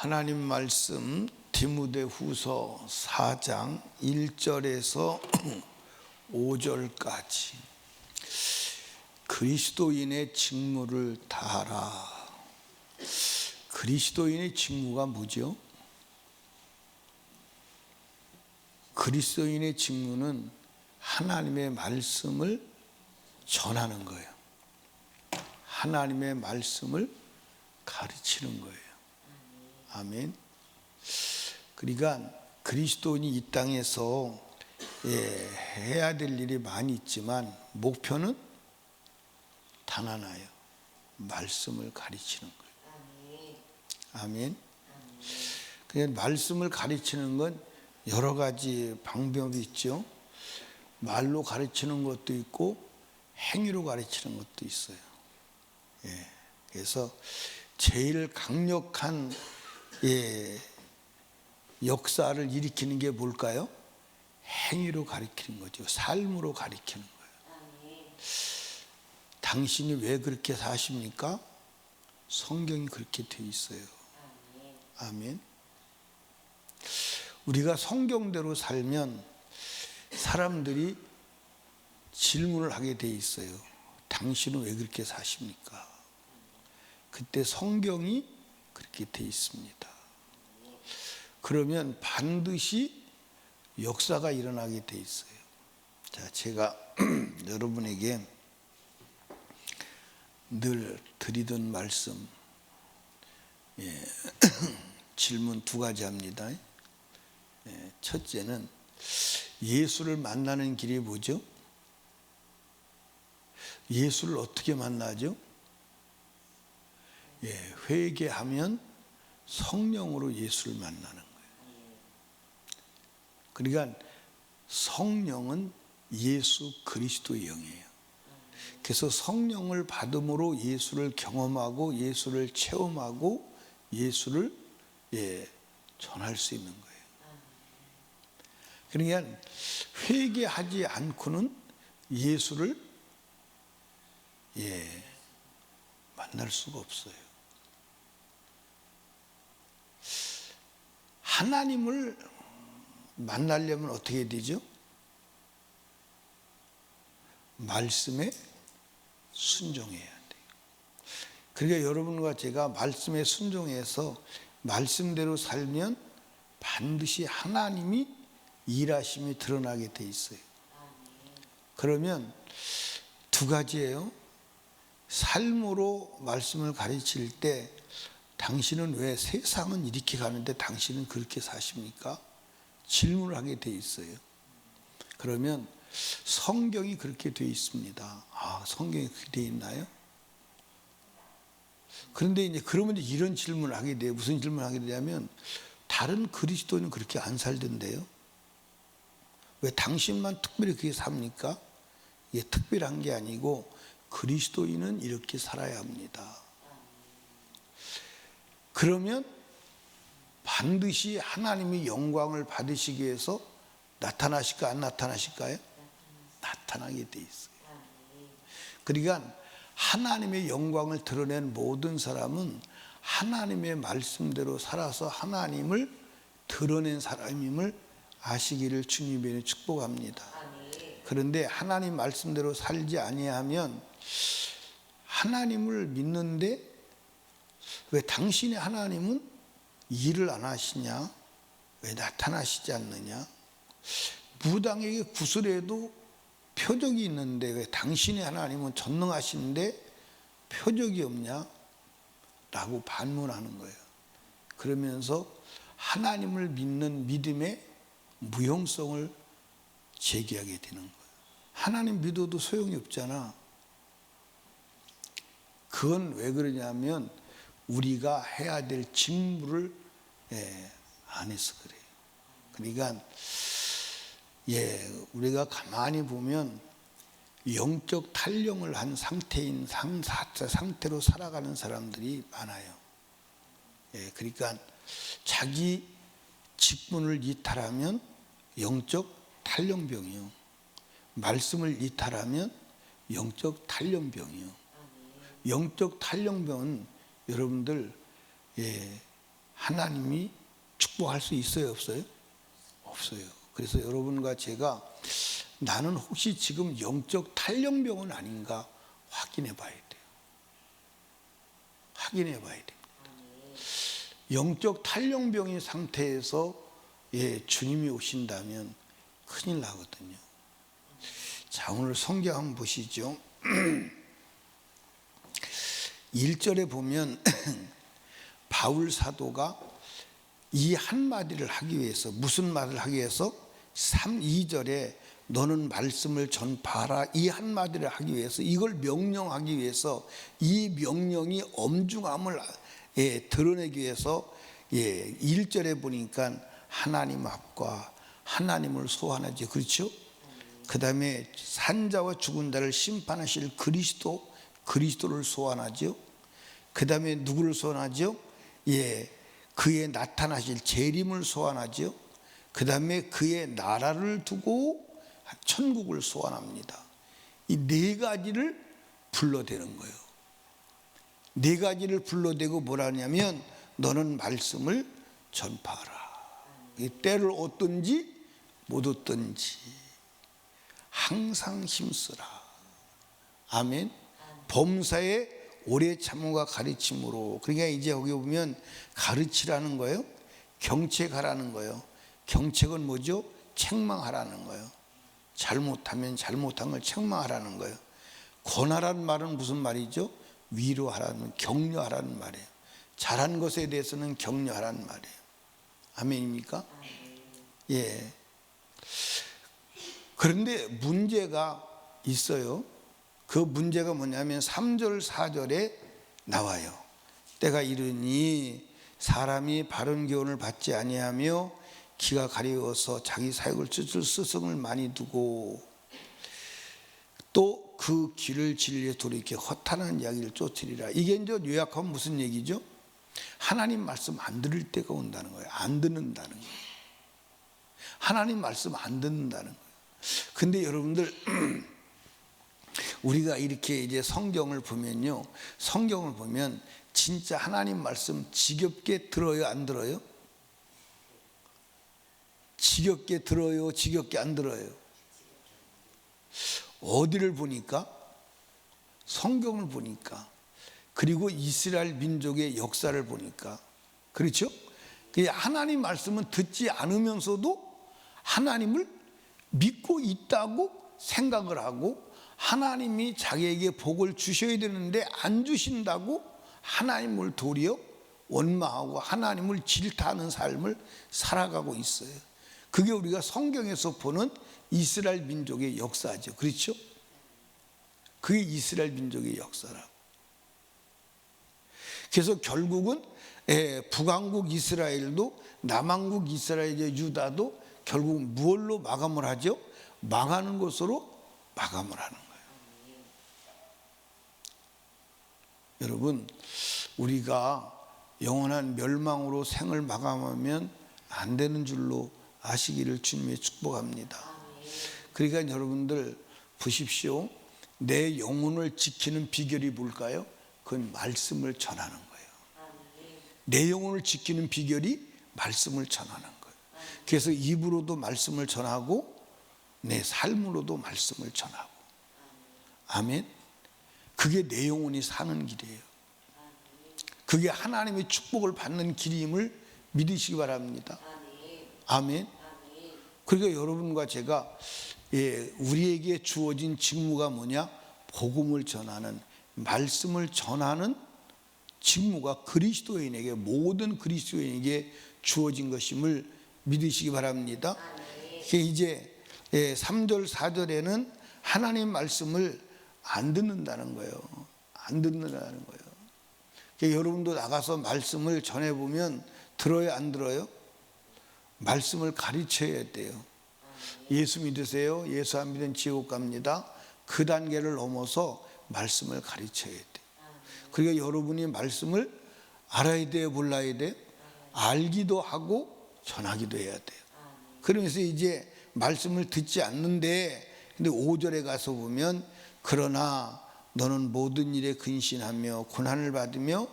하나님 말씀 디모데후서 4장 1절에서 5절까지 그리스도인의 직무를 다하라. 그리스도인의 직무가 뭐죠? 그리스도인의 직무는 하나님의 말씀을 전하는 거예요. 하나님의 말씀을 가르치는 거예요. 아멘. 그러니까 그리스도인이 이 땅에서 해야 될 일이 많이 있지만 목표는 단 하나예요. 말씀을 가르치는 거예요. 아멘. 그냥 말씀을 가르치는 건 여러 가지 방법이 있죠. 말로 가르치는 것도 있고 행위로 가르치는 것도 있어요. 그래서 제일 강력한 역사를 일으키는 게 뭘까요? 행위로 가르치는 거죠. 삶으로 가르치는 거예요. 당신이 왜 그렇게 사십니까? 성경이 그렇게 되어 있어요. 아멘. 우리가 성경대로 살면 사람들이 질문을 하게 되어 있어요. 당신은 왜 그렇게 사십니까? 그때 성경이 그렇게 되어 있습니다. 그러면 반드시 역사가 일어나게 되어 있어요. 자, 제가 여러분에게 늘 드리던 말씀, 질문 두 가지 합니다. 첫째는 예수를 만나는 길이 뭐죠? 예수를 어떻게 만나죠? 회개하면 성령으로 예수를 만나는 거예요. 그러니까 성령은 예수 그리스도의 영이에요. 그래서 성령을 받음으로 예수를 경험하고 예수를 체험하고 예수를 전할 수 있는 거예요. 그러니까 회개하지 않고는 예수를 만날 수가 없어요. 하나님을 만나려면 어떻게 해야 되죠? 말씀에 순종해야 돼요. 그러니까 여러분과 제가 말씀에 순종해서 말씀대로 살면 반드시 하나님이 일하심이 드러나게 돼 있어요. 그러면 두 가지예요. 삶으로 말씀을 가르칠 때 당신은 왜 세상은 이렇게 가는데 당신은 그렇게 사십니까? 질문을 하게 돼 있어요. 그러면 성경이 그렇게 돼 있습니다. 아, 성경이 그렇게 돼 있나요? 그런데 그러면 이런 질문을 하게 돼요. 무슨 질문을 하게 되냐면 다른 그리스도인은 그렇게 안 살던데요. 왜 당신만 특별히 그렇게 삽니까? 이게 특별한 게 아니고 그리스도인은 이렇게 살아야 합니다. 그러면 반드시 하나님이 영광을 받으시기 위해서 나타나실까 안 나타나실까요? 나타나게 돼 있어요. 그러니까 하나님의 영광을 드러낸 모든 사람은 하나님의 말씀대로 살아서 하나님을 드러낸 사람임을 아시기를 주님의 축복합니다. 그런데 하나님 말씀대로 살지 아니하면 하나님을 믿는데 왜 당신의 하나님은 일을 안 하시냐? 왜 나타나시지 않느냐? 무당에게 구슬에도 표적이 있는데 왜 당신의 하나님은 전능하신데 표적이 없냐? 라고 반문하는 거예요. 그러면서 하나님을 믿는 믿음의 무용성을 제기하게 되는 거예요. 하나님 믿어도 소용이 없잖아. 그건 왜 그러냐면 우리가 해야 될 직무를 안 해서 그래요. 그러니까 우리가 가만히 보면 영적 탈령을 한 상태로 살아가는 사람들이 많아요. 그러니까 자기 직분을 이탈하면 영적 탈령병이요. 말씀을 이탈하면 영적 탈령병이요. 영적 탈령병은 여러분들 하나님이 축복할 수 있어요, 없어요? 없어요. 그래서 여러분과 제가 나는 혹시 지금 영적 탈영병은 아닌가 확인해 봐야 돼요. 확인해 봐야 됩니다. 영적 탈영병인 상태에서 주님이 오신다면 큰일 나거든요. 자, 오늘 성경 한번 보시죠. 1절에 보면 바울 사도가 이 한마디를 하기 위해서, 무슨 말을 하기 위해서? 2절에 너는 말씀을 전파하라, 이 한마디를 하기 위해서, 이걸 명령하기 위해서, 이 명령이 엄중함을 드러내기 위해서 1절에 보니까 하나님 앞과 하나님을 소환하지, 그렇죠? 그 다음에 산자와 죽은 자를 심판하실 그리스도를 소환하죠. 그 다음에 누구를 소환하죠? 그의 나타나실 재림을 소환하죠. 그 다음에 그의 나라를 두고 천국을 소환합니다. 이 네 가지를 불러대는 거예요. 네 가지를 불러대고 뭐라 하냐면 너는 말씀을 전파하라. 이 때를 얻든지 못 얻든지 항상 힘쓰라. 아멘. 범사에 오래 참음과 가르침으로. 그러니까 이제 여기 보면 가르치라는 거예요. 경책하라는 거예요. 경책은 뭐죠? 책망하라는 거예요. 잘못하면 잘못한 걸 책망하라는 거예요. 권하라는 말은 무슨 말이죠? 위로하라는, 격려하라는 말이에요. 잘한 것에 대해서는 격려하라는 말이에요. 아멘입니까? 예. 그런데 문제가 있어요. 그 문제가 뭐냐면 3절 4절에 나와요. 때가 이르니 사람이 바른 교훈을 받지 아니하며 기가 가려워서 자기 사역을 쫓을 스승을 많이 두고 또 그 길을 진리에 돌이켜 허탄한 이야기를 쫓으리라. 이게 이제 요약하면 무슨 얘기죠? 하나님 말씀 안 들을 때가 온다는 거예요. 안 듣는다는 거예요. 하나님 말씀 안 듣는다는 거예요. 근데 여러분들 우리가 이렇게 이제 성경을 보면요, 성경을 보면 진짜 하나님 말씀 지겹게 들어요, 안 들어요? 지겹게 들어요, 지겹게 안 들어요? 어디를 보니까? 성경을 보니까, 그리고 이스라엘 민족의 역사를 보니까, 그렇죠? 하나님 말씀은 듣지 않으면서도 하나님을 믿고 있다고 생각을 하고 하나님이 자기에게 복을 주셔야 되는데 안 주신다고 하나님을 도리어 원망하고 하나님을 질타하는 삶을 살아가고 있어요. 그게 우리가 성경에서 보는 이스라엘 민족의 역사죠. 그렇죠? 그게 이스라엘 민족의 역사라고. 그래서 결국은 북왕국 이스라엘도 남왕국 이스라엘 유다도 결국 무엇로 마감을 하죠? 망하는 것으로 마감을 하는 거예요. 여러분, 우리가 영원한 멸망으로 생을 마감하면 안 되는 줄로 아시기를 주님의 축복합니다. 그러니까 여러분들 보십시오. 내 영혼을 지키는 비결이 뭘까요? 그건 말씀을 전하는 거예요. 내 영혼을 지키는 비결이 말씀을 전하는 거예요. 그래서 입으로도 말씀을 전하고 내 삶으로도 말씀을 전하고. 아멘. 그게 내 영혼이 사는 길이에요. 그게 하나님의 축복을 받는 길임을 믿으시기 바랍니다. 아멘. 그러니까 여러분과 제가 우리에게 주어진 직무가 뭐냐? 복음을 전하는, 말씀을 전하는 직무가 그리스도인에게, 모든 그리스도인에게 주어진 것임을 믿으시기 바랍니다. 이제 3절 4절에는 하나님 말씀을 안 듣는다는 거예요. 안 듣는다는 거예요. 여러분도 나가서 말씀을 전해보면 들어요, 안 들어요? 말씀을 가르쳐야 돼요. 예수 믿으세요? 예수 안 믿으면 지옥 갑니다. 그 단계를 넘어서 말씀을 가르쳐야 돼요. 그러니까 여러분이 말씀을 알아야 돼요, 몰라야 돼요? 알기도 하고 전하기도 해야 돼요. 그러면서 이제 말씀을 듣지 않는데, 근데 5절에 가서 보면 그러나 너는 모든 일에 근신하며 고난을 받으며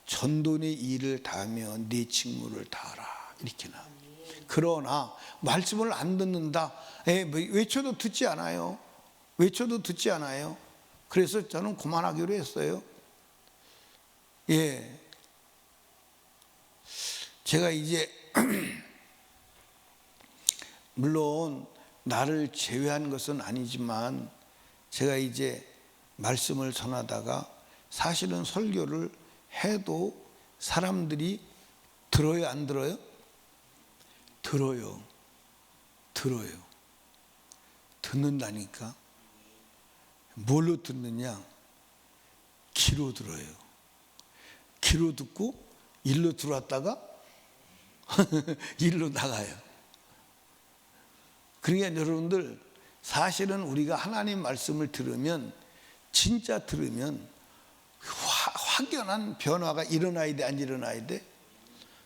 전도의 일을 다하며 네 직무를 다하라. 이렇게 나. 그러나 말씀을 안 듣는다. 외쳐도 듣지 않아요. 외쳐도 듣지 않아요. 그래서 저는 그만하기로 했어요. 예. 제가 이제 물론 나를 제외한 것은 아니지만 제가 이제 말씀을 전하다가 사실은 설교를 해도 사람들이 들어요, 안 들어요? 들어요. 듣는다니까. 뭘로 듣느냐? 귀로 들어요. 귀로 듣고 일로 들어왔다가 일로 나가요. 그러니까 여러분들, 사실은 우리가 하나님 말씀을 들으면, 진짜 들으면 확연한 변화가 일어나야 돼, 안 일어나야 돼?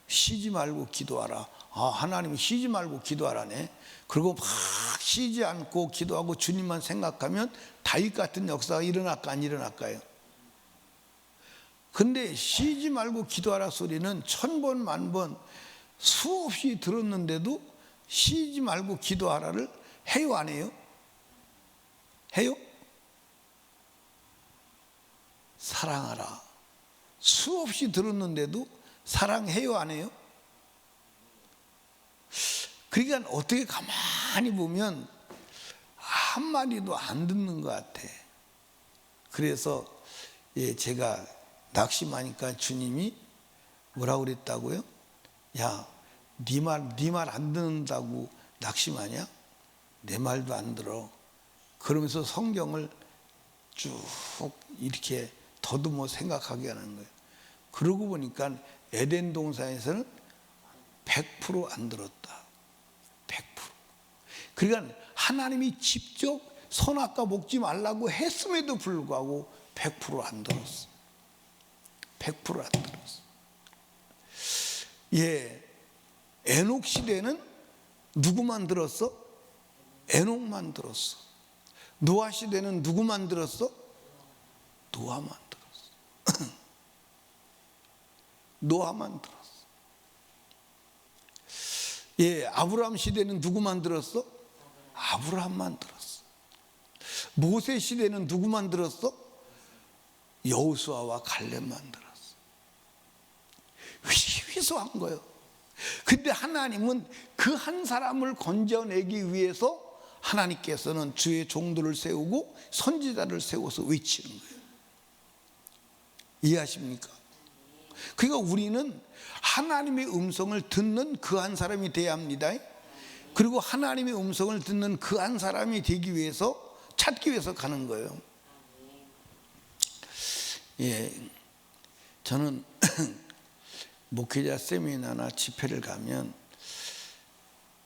쉬지 말고 기도하라. 하나님이 쉬지 말고 기도하라네. 그리고 막 쉬지 않고 기도하고 주님만 생각하면 다윗 같은 역사가 일어날까 안 일어날까요? 근데 쉬지 말고 기도하라 소리는 1000번 만번 수없이 들었는데도 쉬지 말고 기도하라를 해요, 안 해요? 해요? 사랑하라. 수없이 들었는데도 사랑해요, 안 해요? 그러니까 어떻게 가만히 보면 한마디도 안 듣는 것 같아. 그래서 제가 낙심하니까 주님이 뭐라고 그랬다고요? 야, 네 말 안 듣는다고 낙심하냐? 내 말도 안 들어. 그러면서 성경을 쭉 이렇게 더듬어 생각하게 하는 거예요. 그러고 보니까 에덴 동산에서는 100% 안 들었다. 100%. 그러니까 하나님이 직접 선악과 먹지 말라고 했음에도 불구하고 100% 안 들었어. 100% 안 들었어. 예, 에녹 시대는 누구만 들었어? 에녹만 들었어. 노아 시대는 누구만 들었어? 노아만 들었어. 노아만 들었어. 예, 아브라함 시대는 누구만 들었어? 아브라함만 들었어. 모세 시대는 누구만 들었어? 여호수아와 갈렙만 들었어. 희소한 거예요. 근데 하나님은 그 한 사람을 건져내기 위해서 하나님께서는 주의 종들을 세우고 선지자를 세워서 외치는 거예요. 이해하십니까? 그러니까 우리는 하나님의 음성을 듣는 그 한 사람이 되어야 합니다. 그리고 하나님의 음성을 듣는 그 한 사람이 되기 위해서, 찾기 위해서 가는 거예요. 예, 저는 목회자 세미나나 집회를 가면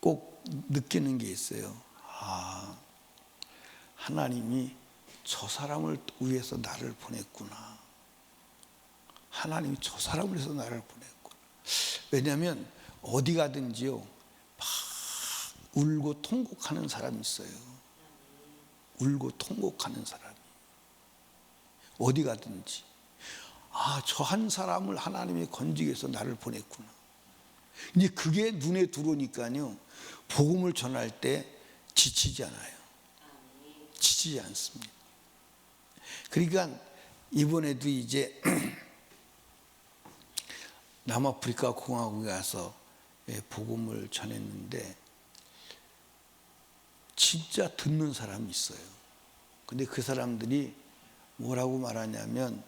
꼭 느끼는 게 있어요. 하나님이 저 사람을 위해서 나를 보냈구나. 하나님이 저 사람을 위해서 나를 보냈구나. 왜냐하면 어디 가든지요, 막 울고 통곡하는 사람이 있어요. 울고 통곡하는 사람이. 어디 가든지. 저 한 사람을 하나님이 건지기 위해서 나를 보냈구나. 이제 그게 눈에 들어오니까요, 복음을 전할 때 지치지 않아요. 지치지 않습니다. 그러니까 이번에도 이제 남아프리카 공화국에 가서 복음을 전했는데 진짜 듣는 사람이 있어요. 근데 그 사람들이 뭐라고 말하냐면,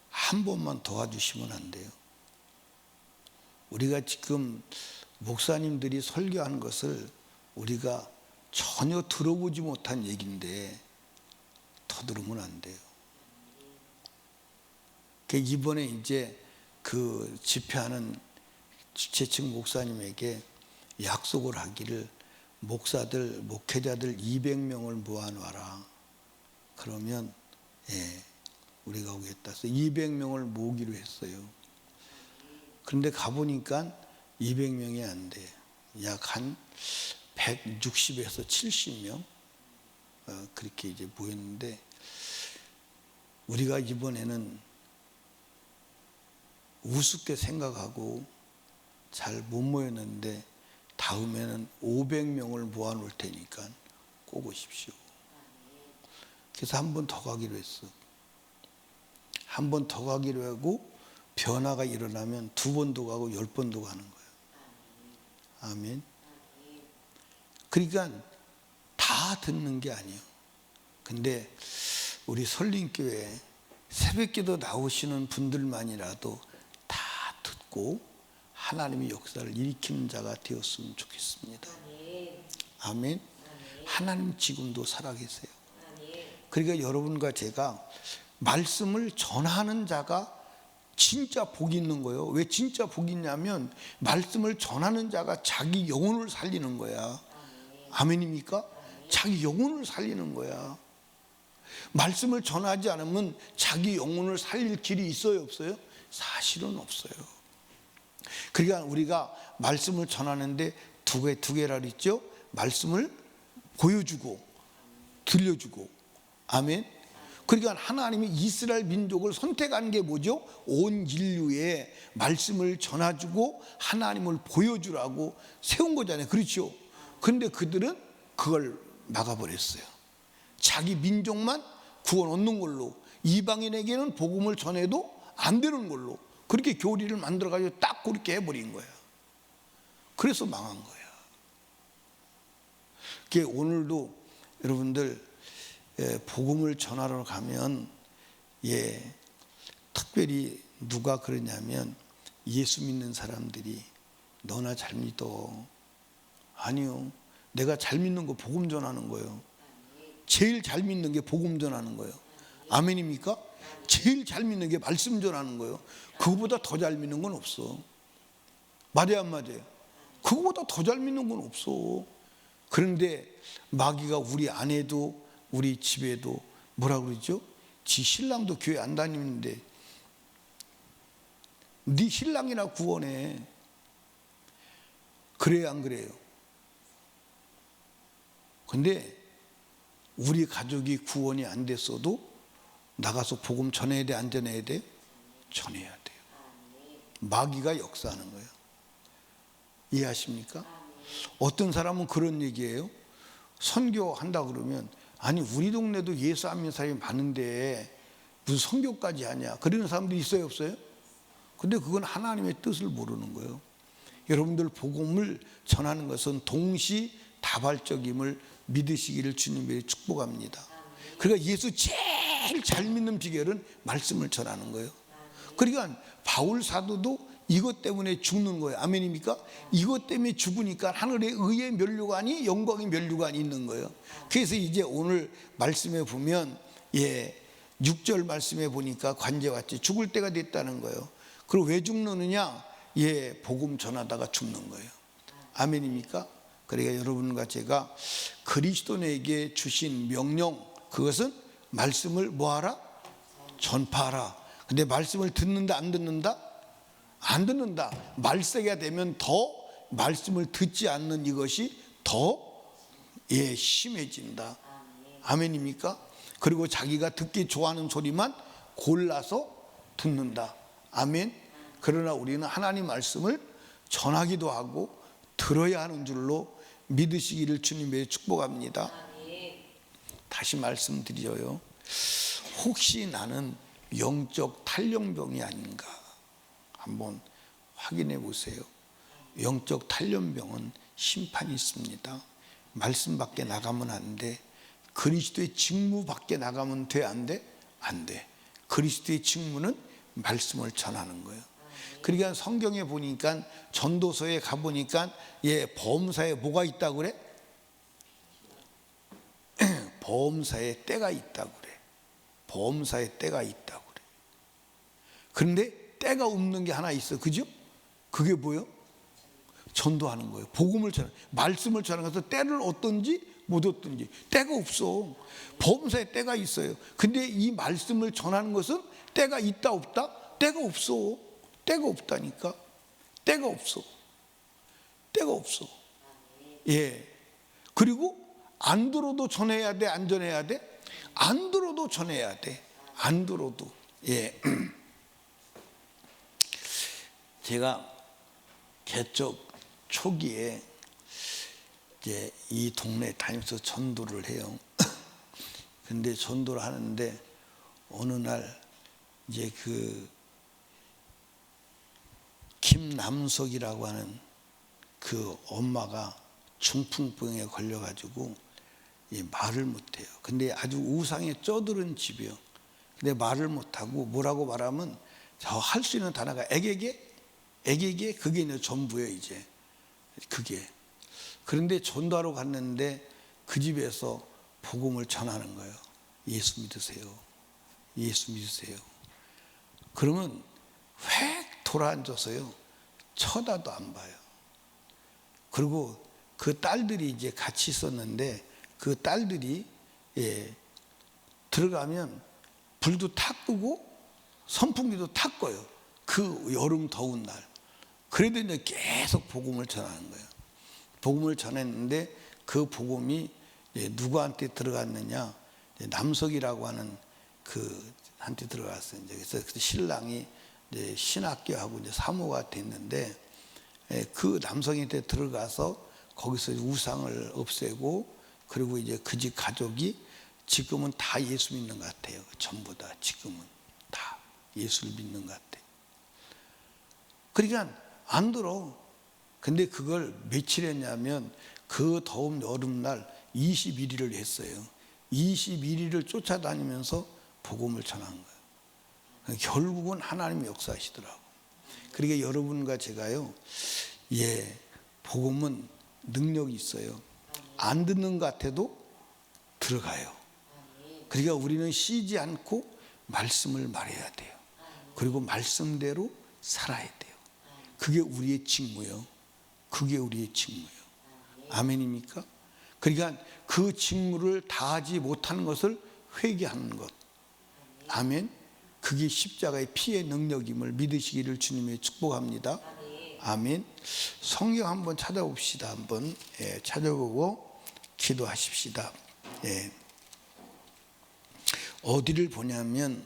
한 번만 도와주시면 안 돼요? 우리가 지금 목사님들이 설교하는 것을 우리가 전혀 들어보지 못한 얘기인데 더 들으면 안 돼요. 이번에 이제 그 집회하는 지체층 목사님에게 약속을 하기를, 목사들, 목회자들 200명을 모아놔라. 그러면 우리가 오겠다. 그래서 200명을 모으기로 했어요. 그런데 가보니까 200명이 안 돼. 약 한 160에서 70명 그렇게 이제 모였는데, 우리가 이번에는 우습게 생각하고 잘 못 모였는데 다음에는 500명을 모아놓을 테니까 꼭 오십시오. 그래서 한 번 더 가기로 했어. 한 번 더 가기로 하고 변화가 일어나면 2번도 가고 10번도 가는 거예요. 아멘. 그러니까 다 듣는 게 아니에요. 근데 우리 설림교회 새벽기도 나오시는 분들만이라도 다 듣고 하나님의 역사를 일으키는 자가 되었으면 좋겠습니다. 아멘. 하나님 지금도 살아계세요. 그러니까 여러분과 제가 말씀을 전하는 자가 진짜 복이 있는 거예요. 왜 진짜 복이 있냐면 말씀을 전하는 자가 자기 영혼을 살리는 거야. 아멘입니까? 자기 영혼을 살리는 거야. 말씀을 전하지 않으면 자기 영혼을 살릴 길이 있어요, 없어요? 사실은 없어요. 그러니까 우리가 말씀을 전하는데 두 개라 그랬죠? 말씀을 보여주고 들려주고. 아멘. 그러니까 하나님이 이스라엘 민족을 선택한 게 뭐죠? 온 인류에 말씀을 전해주고 하나님을 보여주라고 세운 거잖아요. 그렇죠? 그런데 그들은 그걸 막아버렸어요. 자기 민족만 구원 얻는 걸로, 이방인에게는 복음을 전해도 안 되는 걸로 그렇게 교리를 만들어가지고 딱 그렇게 해버린 거야. 그래서 망한 거야. 오늘도 여러분들 복음을 전하러 가면 특별히 누가 그러냐면 예수 믿는 사람들이 너나 잘 믿어. 아니요. 내가 잘 믿는 거 복음 전하는 거예요. 제일 잘 믿는 게 복음 전하는 거예요. 아멘입니까? 제일 잘 믿는 게 말씀 전하는 거예요. 그거보다 더 잘 믿는 건 없어. 맞아요, 안 맞아요? 그거보다 더 잘 믿는 건 없어. 그런데 마귀가 우리 아내도 우리 집에도 뭐라 그러죠? 지 신랑도 교회 안 다니는데 네 신랑이나 구원해. 그래요, 안 그래요? 근데 우리 가족이 구원이 안 됐어도 나가서 복음 전해야 돼, 안 전해야 돼? 전해야 돼요. 마귀가 역사하는 거예요. 이해하십니까? 어떤 사람은 그런 얘기예요. 선교한다 그러면 아니 우리 동네도 예수 안 믿는 사람이 많은데 무슨 선교까지 하냐 그러는 사람들이 있어요, 없어요? 근데 그건 하나님의 뜻을 모르는 거예요. 여러분들 복음을 전하는 것은 동시다발적임을 믿으시기를 주님의 축복합니다. 그러니까 예수 제일 잘 믿는 비결은 말씀을 전하는 거예요. 그러니까 바울 사도도 이것 때문에 죽는 거예요. 아멘입니까? 이것 때문에 죽으니까 하늘의 의의 면류관이 영광의 면류관이 있는 거예요. 그래서 이제 오늘 말씀에 보면 6절 말씀에 보니까 관제같이 죽을 때가 됐다는 거예요. 그리고 왜 죽느냐? 복음 전하다가 죽는 거예요. 아멘입니까? 그러니까 여러분과 제가 그리스도에게 주신 명령, 그것은 말씀을 뭐하라? 전파하라. 근데 말씀을 듣는다 안 듣는다? 안 듣는다. 말세가 되면 더 말씀을 듣지 않는 이것이 더 심해진다. 아멘입니까? 그리고 자기가 듣기 좋아하는 소리만 골라서 듣는다. 아멘. 그러나 우리는 하나님 말씀을 전하기도 하고 들어야 하는 줄로 믿으시기를 주님의 축복합니다. 다시 말씀드려요. 혹시 나는 영적 탈령병이 아닌가 한번 확인해 보세요. 영적 탈령병은 심판이 있습니다. 말씀 밖에 나가면 안 돼. 그리스도의 직무 밖에 나가면 돼, 안 돼? 안 돼. 그리스도의 직무는 말씀을 전하는 거예요. 그러니까 성경에 보니까 전도서에 가보니까 범사에 뭐가 있다고 그래? 범사에 때가 있다고 그래. 범사에 때가 있다고 그래. 그런데 때가 없는 게 하나 있어. 그죠? 그게 뭐예요? 전도하는 거예요. 복음을 전하는, 말씀을 전하는 것은 때를 얻든지 못 얻든지 때가 없어. 범사에 때가 있어요. 근데 이 말씀을 전하는 것은 때가 있다 없다? 때가 없어. 때가 없다니까. 때가 없어. 때가 없어. 그리고 안 들어도 전해야 돼, 안 전해야 돼? 안 들어도 전해야 돼. 안 들어도. 제가 개척 초기에 이제 이 동네 다니면서 전도를 해요. 근데 전도를 하는데 어느 날 이제 그 김남석이라고 하는 그 엄마가 중풍병에 걸려가지고 말을 못해요. 근데 아주 우상에 쪄들은 집이요. 근데 말을 못하고 뭐라고 말하면 저 할 수 있는 단어가 애게게 그게 이제 전부예요. 이제 그게. 그런데 전도하러 갔는데 그 집에서 복음을 전하는 거예요. 예수 믿으세요. 예수 믿으세요. 그러면 획 돌아앉아서요. 쳐다도 안 봐요. 그리고 그 딸들이 이제 같이 있었는데 그 딸들이 들어가면 불도 탁 끄고 선풍기도 탁 꺼요. 그 여름 더운 날. 그래도 이제 계속 복음을 전하는 거예요. 복음을 전했는데 그 복음이 누구한테 들어갔느냐? 남석이라고 하는 그 한테 들어갔어요. 그래서 그 신랑이 이제 신학교하고 이제 사모가 됐는데 그 남성한테 들어가서 거기서 우상을 없애고 그리고 이제 그 집 가족이 지금은 다 예수 믿는 것 같아요. 전부 다 지금은 다 예수를 믿는 것 같아요. 그러니까 안 들어. 근데 그걸 며칠 했냐면 그 더운 여름날 21일을 했어요. 21일을 쫓아다니면서 복음을 전한 거예요. 결국은 하나님이 역사하시더라고. 그러니까 여러분과 제가요, 복음은 능력이 있어요. 안 듣는 것 같아도 들어가요. 그러니까 우리는 쉬지 않고 말씀을 말해야 돼요. 그리고 말씀대로 살아야 돼요. 그게 우리의 직무예요. 그게 우리의 직무예요. 아멘입니까? 그러니까 그 직무를 다하지 못하는 것을 회개하는 것. 아멘. 그게 십자가의 피의 능력임을 믿으시기를 주님의 축복합니다. 아멘. 성경 한번 찾아봅시다. 한번 찾아보고 기도하십시다. 어디를 보냐면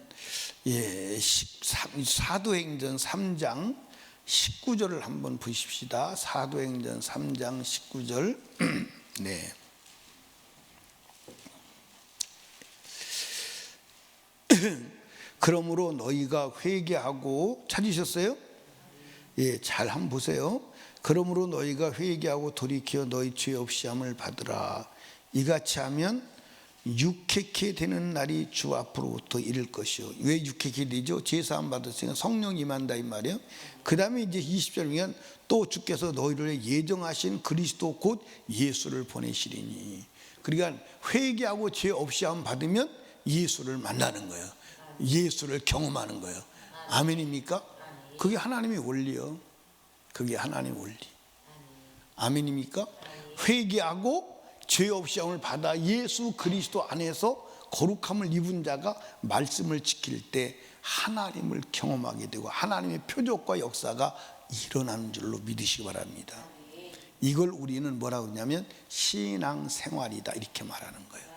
사도행전 3장 19절을 한번 보십시다. 사도행전 3장 19절. 네. 그러므로 너희가 회개하고 찾으셨어요? 잘 한번 보세요. 그러므로 너희가 회개하고 돌이켜 너희 죄 없이 함을 받으라. 이같이 하면 육회케 되는 날이 주 앞으로부터 이를 것이요. 왜 육회케 되죠? 제사함 받았으니까 성령 임한다 이 말이에요. 그 다음에 이제 20절 보면 또 주께서 너희를 예정하신 그리스도 곧 예수를 보내시리니. 그러니까 회개하고 죄 없이 함 받으면 예수를 만나는 거예요. 예수를 경험하는 거예요. 아멘입니까? 그게 하나님의 원리요. 그게 하나님의 원리. 아멘입니까? 회개하고 죄 없이 함을 받아 예수 그리스도 안에서 거룩함을 입은 자가 말씀을 지킬 때 하나님을 경험하게 되고 하나님의 표적과 역사가 일어나는 줄로 믿으시기 바랍니다. 이걸 우리는 뭐라고 하냐면 신앙생활이다 이렇게 말하는 거예요.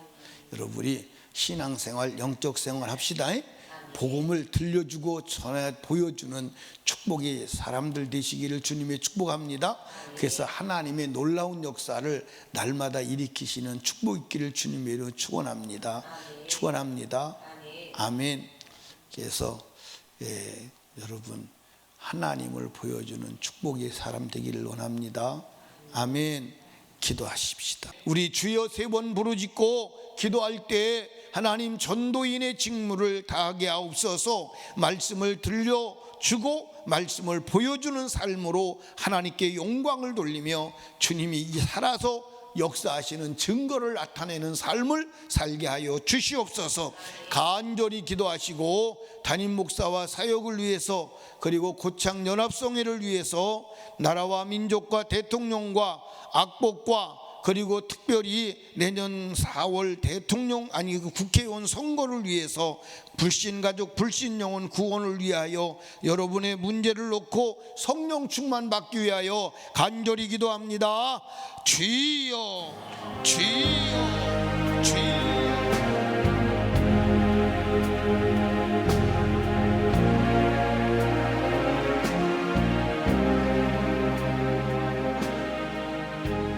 여러분이 신앙생활, 영적생활 합시다. 복음을 들려주고 보여주는 축복의 사람들 되시기를 주님의 축복합니다. 그래서 하나님의 놀라운 역사를 날마다 일으키시는 축복 있기를 주님의 이름으로 축원합니다. 축원합니다. 아멘. 그래서 여러분 하나님을 보여주는 축복의 사람 되기를 원합니다. 아멘. 기도하십시다. 우리 주여 세 번 부르짖고 기도할 때 하나님 전도인의 직무를 다하게 하옵소서. 말씀을 들려주고 말씀을 보여주는 삶으로 하나님께 영광을 돌리며 주님이 살아서 역사하시는 증거를 나타내는 삶을 살게 하여 주시옵소서. 간절히 기도하시고 담임 목사와 사역을 위해서 그리고 고창 연합성회를 위해서 나라와 민족과 대통령과 악복과 그리고 특별히 내년 4월 국회의원 선거를 위해서 불신가족 불신영혼 구원을 위하여 여러분의 문제를 놓고 성령 충만 받기 위하여 간절히 기도합니다. 주여 주여 주여. 예.